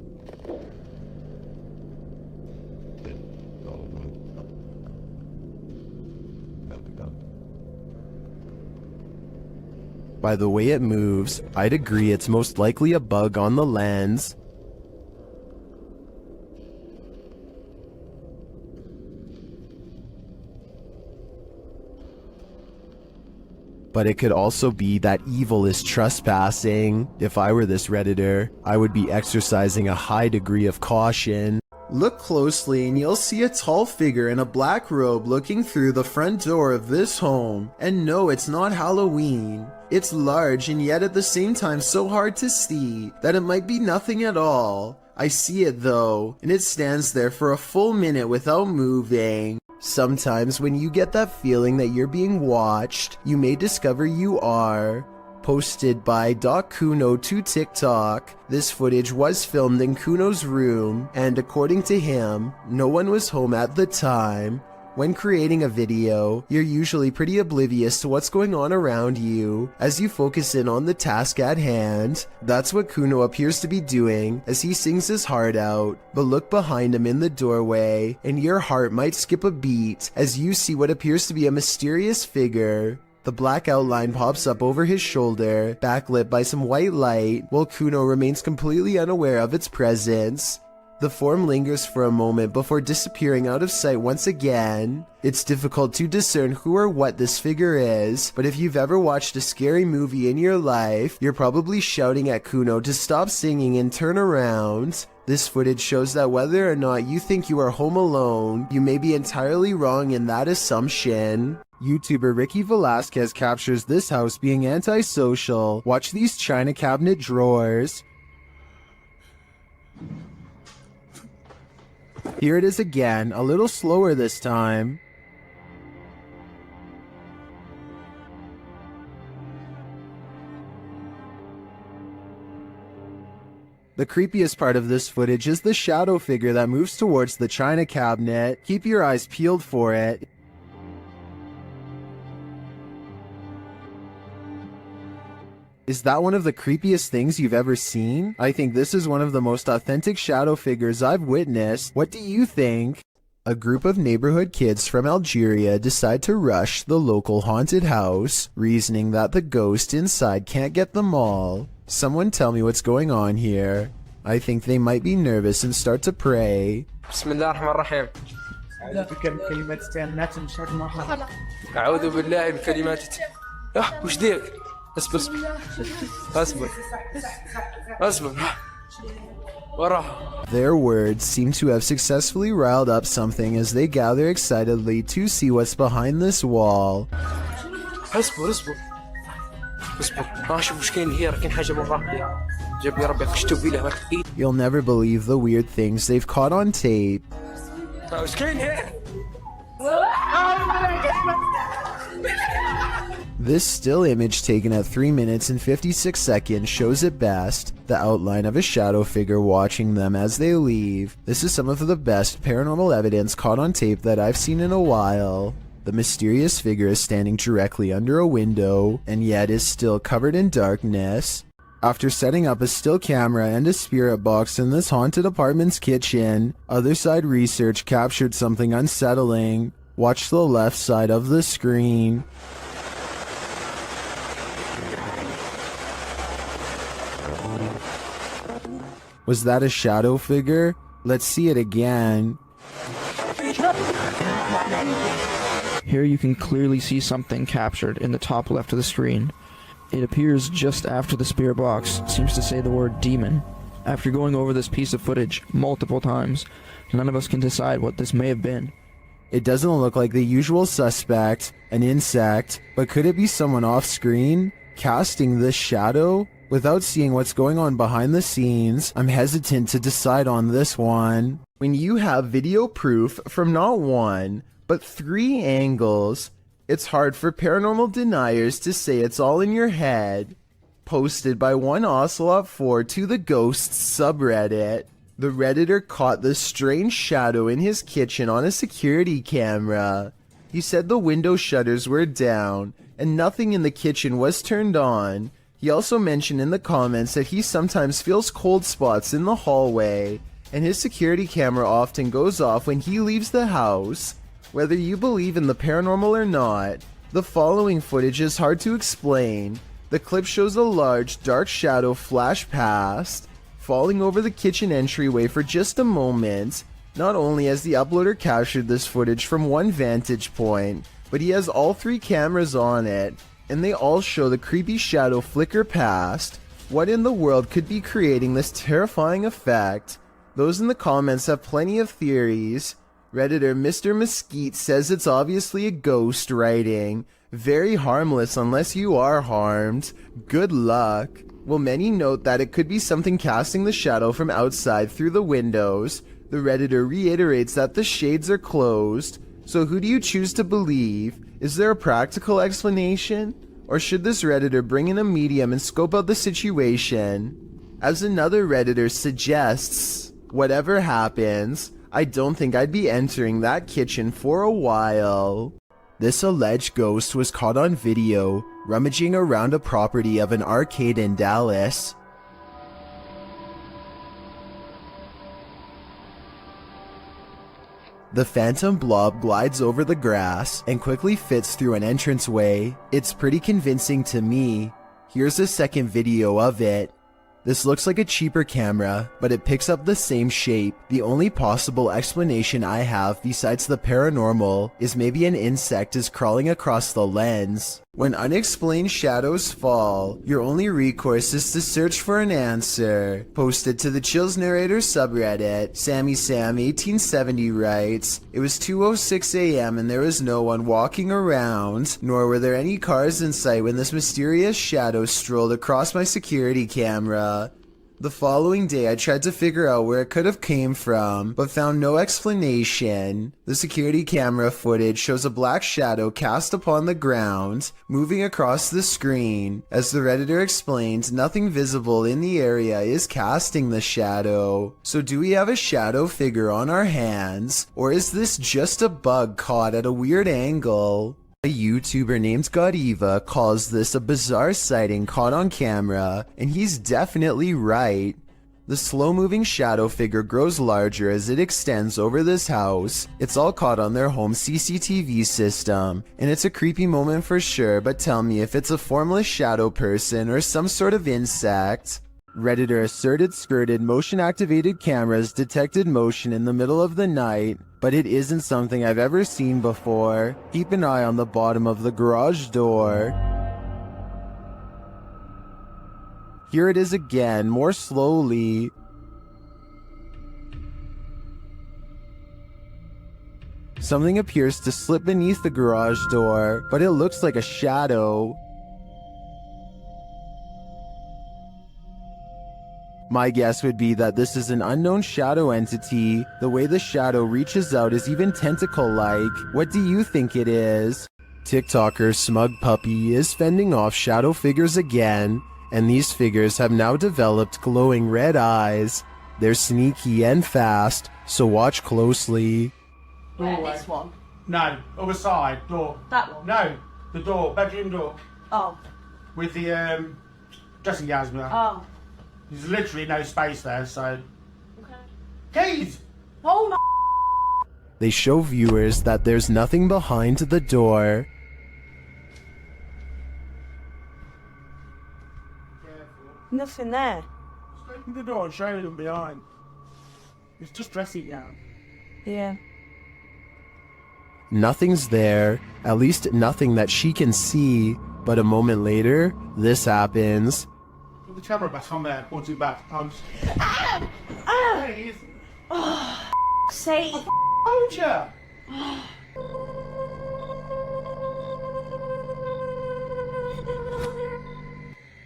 By the way it moves, I'd agree it's most likely a bug on the lens. But it could also be that evil is trespassing. If I were this Redditor, I would be exercising a high degree of caution. Look closely and you'll see a tall figure in a black robe looking through the front door of this home. And no, it's not Halloween. It's large and yet at the same time so hard to see that it might be nothing at all. I see it though, and it stands there for a full minute without moving. Sometimes when you get that feeling that you're being watched, you may discover you are. posted by Kuno to TikTok. This footage was filmed in Kuno's room, and according to him, no one was home at the time. When creating a video, you're usually pretty oblivious to what's going on around you as you focus in on the task at hand. That's what Kuno appears to be doing as he sings his heart out. But look behind him in the doorway and your heart might skip a beat as you see what appears to be a mysterious figure. The black outline pops up over his shoulder, backlit by some white light, while Kuno remains completely unaware of its presence. The form lingers for a moment before disappearing out of sight once again. It's difficult to discern who or what this figure is, but if you've ever watched a scary movie in your life, you're probably shouting at Kuno to stop singing and turn around. This footage shows that whether or not you think you are home alone, you may be entirely wrong in that assumption. YouTuber Ricky Velasquez captures this house being antisocial. Watch these china cabinet drawers. Here it is again, a little slower this time. The creepiest part of this footage is the shadow figure that moves towards the china cabinet. Keep your eyes peeled for it. Is that one of the creepiest things you've ever seen? I think this is one of the most authentic shadow figures I've witnessed. What do you think? A group of neighborhood kids from Algeria decide to rush the local haunted house, reasoning that the ghost inside can't get them all. Someone tell me what's going on here. I think they might be nervous and start to pray. Bismillah ar-Rahman ar-Rahim. Their words seem to have successfully riled up something as they gather excitedly to see what's behind this wall. You'll never believe the weird things they've caught on tape. This still image taken at 3 minutes and 56 seconds shows it best, the outline of a shadow figure watching them as they leave. This is some of the best paranormal evidence caught on tape that I've seen in a while. The mysterious figure is standing directly under a window, and yet is still covered in darkness. After setting up a still camera and a spirit box in this haunted apartment's kitchen, Other Side Research captured something unsettling. Watch the left side of the screen. Was that a shadow figure? Let's see it again. Here you can clearly see something captured in the top left of the screen. It appears just after the spirit box seems to say the word demon. After going over this piece of footage multiple times, none of us can decide what this may have been. It doesn't look like the usual suspect, an insect, but could it be someone off screen casting this shadow? Without seeing what's going on behind the scenes, I'm hesitant to decide on this one. When you have video proof from not one, but 3 angles, it's hard for paranormal deniers to say it's all in your head. Posted by one Ocelot4 to the Ghosts subreddit. The Redditor caught the strange shadow in his kitchen on a security camera. He said the window shutters were down, and nothing in the kitchen was turned on. He also mentioned in the comments that he sometimes feels cold spots in the hallway, and his security camera often goes off when he leaves the house. Whether you believe in the paranormal or not, the following footage is hard to explain. The clip shows a large, dark shadow flash past, falling over the kitchen entryway for just a moment. Not only has the uploader captured this footage from one vantage point, but he has all 3 cameras on it, and they all show the creepy shadow flicker past. What in the world could be creating this terrifying effect? Those in the comments have plenty of theories. Redditor Mr. Mesquite says it's obviously a ghost writing. Very harmless unless you are harmed. Good luck. While many note that it could be something casting the shadow from outside through the windows, the Redditor reiterates that the shades are closed. So who do you choose to believe? Is there a practical explanation? Or should this Redditor bring in a medium and scope out the situation? As another Redditor suggests, whatever happens, I don't think I'd be entering that kitchen for a while. This alleged ghost was caught on video rummaging around a property of an arcade in Dallas. The phantom blob glides over the grass and quickly fits through an entranceway. It's pretty convincing to me. Here's a second video of it. This looks like a cheaper camera, but it picks up the same shape. The only possible explanation I have besides the paranormal is maybe an insect is crawling across the lens. When unexplained shadows fall, your only recourse is to search for an answer. Posted to the Chills Narrator subreddit, Sammy Sam 1870 writes, "It was 2:06 a.m. and there was no one walking around, nor were there any cars in sight when this mysterious shadow strolled across my security camera. The following day I tried to figure out where it could have came from, but found no explanation. The security camera footage shows a black shadow cast upon the ground, moving across the screen. As the Redditor explains, nothing visible in the area is casting the shadow. So do we have a shadow figure on our hands, or is this just a bug caught at a weird angle?" A YouTuber named Godiva calls this a bizarre sighting caught on camera, and he's definitely right. The slow-moving shadow figure grows larger as it extends over this house. It's all caught on their home CCTV system, and it's a creepy moment for sure, but tell me if it's a formless shadow person or some sort of insect. Redditor asserted skirted motion-activated cameras detected motion in the middle of the night, but it isn't something I've ever seen before. Keep an eye on the bottom of the garage door. Here it is again, more slowly. Something appears to slip beneath the garage door, but it looks like a shadow. My guess would be that this is an unknown shadow entity. The way the shadow reaches out is even tentacle-like. What do you think it is? TikToker Smug Puppy is fending off shadow figures again, and these figures have now developed glowing red eyes. They're sneaky and fast, so watch closely. This one. No, other side, door. That one? No, the door, bedroom door. Oh. With the dressing gowns. Oh. There's literally no space there, so... Okay. Keys! Oh my... They show viewers that there's nothing behind the door. Nothing there. Just open the door and show them behind. It's just dressing gown. Yeah. Nothing's there, at least nothing that she can see, but a moment later, this happens. Put the camera back on there, point it back. Ah! There he is. Oh, sake. Told ya!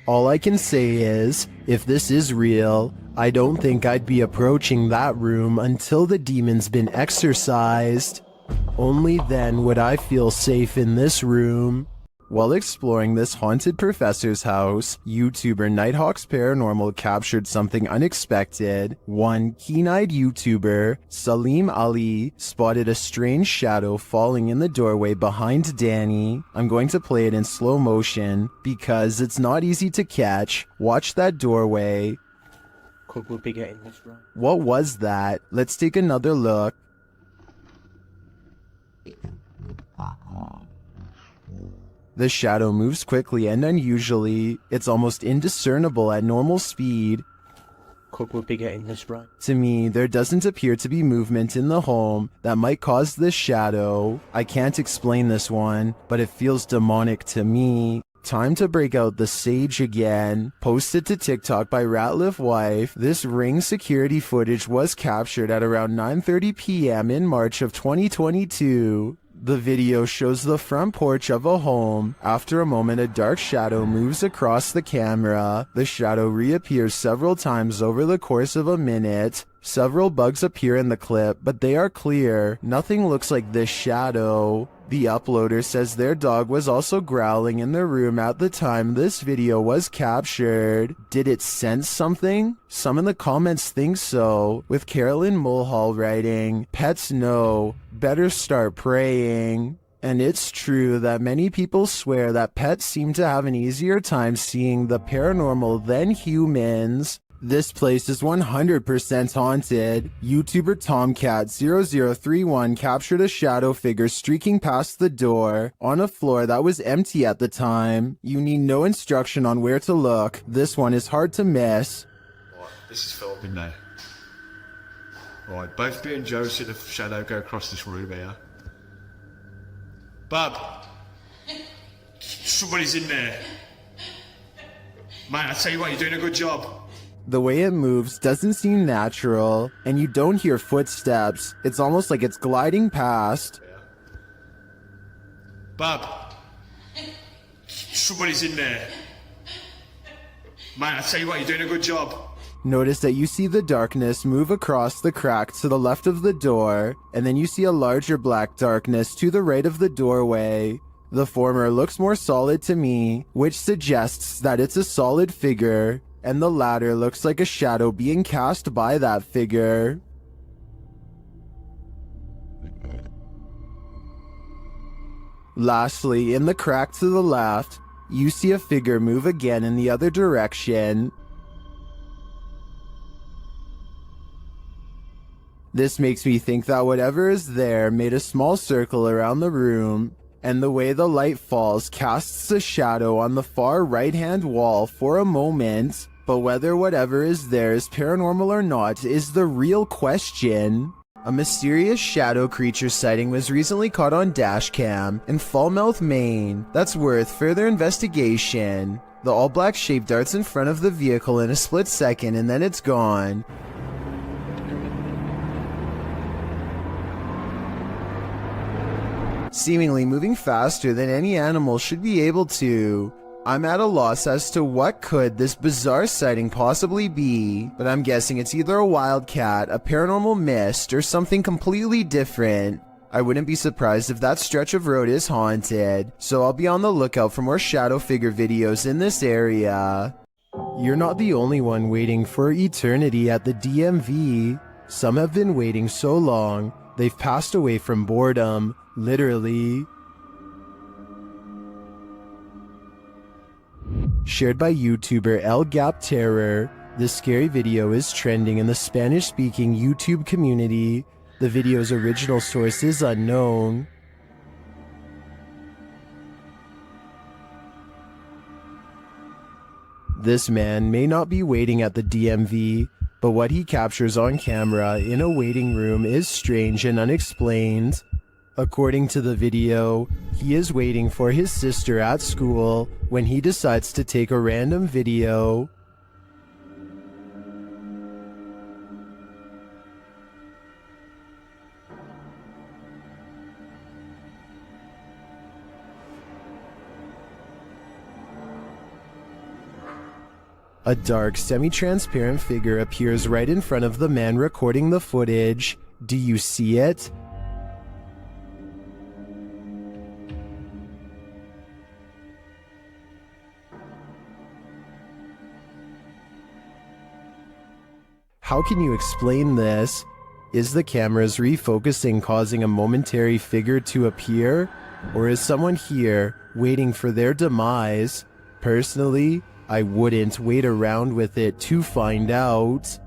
All I can say is, if this is real, I don't think I'd be approaching that room until the demon's been exorcised. Only then would I feel safe in this room. While exploring this haunted professor's house, YouTuber Nighthawk's Paranormal captured something unexpected. One keen-eyed YouTuber, Salim Ali, spotted a strange shadow falling in the doorway behind Danny. I'm going to play it in slow motion because it's not easy to catch. Watch that doorway. Could we be getting this right? What was that? Let's take another look. The shadow moves quickly and unusually. It's almost indiscernible at normal speed. Could we be getting this right? To me, there doesn't appear to be movement in the home that might cause this shadow. I can't explain this one, but it feels demonic to me. Time to break out the sage again. Posted to TikTok by Ratliff Wife, this Ring security footage was captured at around 9:30 p.m. in March of 2022. The video shows the front porch of a home. After a moment, a dark shadow moves across the camera. The shadow reappears several times over the course of a minute. Several bugs appear in the clip, but they are clear. Nothing looks like this shadow. The uploader says their dog was also growling in the room at the time this video was captured. Did it sense something? Some in the comments think so, with Carolyn Mulhall writing, "Pets know, better start praying." And it's true that many people swear that pets seem to have an easier time seeing the paranormal than humans. This place is 100% haunted. YouTuber Tomcat0031 captured a shadow figure streaking past the door on a floor that was empty at the time. You need no instruction on where to look. This one is hard to miss. Right, this is Philip in there. Right, both me and Joe see the shadow go across this room here. Bub! Somebody's in there. Man, I tell you what, you're doing a good job. The way it moves doesn't seem natural, and you don't hear footsteps. It's almost like it's gliding past. Bub! Somebody's in there. Man, I tell you what, you're doing a good job. Notice that you see the darkness move across the crack to the left of the door, and then you see a larger black darkness to the right of the doorway. The former looks more solid to me, which suggests that it's a solid figure, and the latter looks like a shadow being cast by that figure. Lastly, in the crack to the left, you see a figure move again in the other direction. This makes me think that whatever is there made a small circle around the room, and the way the light falls casts a shadow on the far right-hand wall for a moment. But whether whatever is there is paranormal or not is the real question. A mysterious shadow creature sighting was recently caught on dashcam in Falmouth, Maine. That's worth further investigation. The all-black shape darts in front of the vehicle in a split second and then it's gone. Seemingly moving faster than any animal should be able to. I'm at a loss as to what could this bizarre sighting possibly be, but I'm guessing it's either a wildcat, a paranormal mist, or something completely different. I wouldn't be surprised if that stretch of road is haunted, so I'll be on the lookout for more shadow figure videos in this area. You're not the only one waiting for eternity at the DMV. Some have been waiting so long, they've passed away from boredom, literally. Shared by YouTuber El Gap Terror, this scary video is trending in the Spanish-speaking YouTube community. The video's original source is unknown. This man may not be waiting at the DMV, but what he captures on camera in a waiting room is strange and unexplained. According to the video, he is waiting for his sister at school when he decides to take a random video. A dark, semi-transparent figure appears right in front of the man recording the footage. Do you see it? How can you explain this? Is the camera's refocusing causing a momentary figure to appear? Or is someone here waiting for their demise? Personally, I wouldn't wait around with it to find out.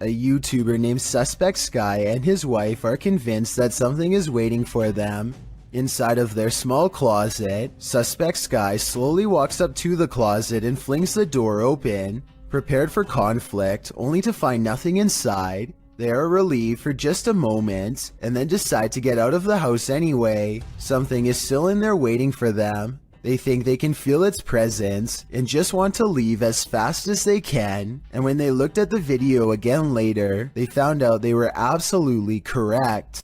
A YouTuber named Suspect Sky and his wife are convinced that something is waiting for them. Inside of their small closet, Suspect Sky slowly walks up to the closet and flings the door open. Prepared for conflict, only to find nothing inside. They are relieved for just a moment, and then decide to get out of the house anyway. Something is still in there waiting for them. They think they can feel its presence, and just want to leave as fast as they can. And when they looked at the video again later, they found out they were absolutely correct.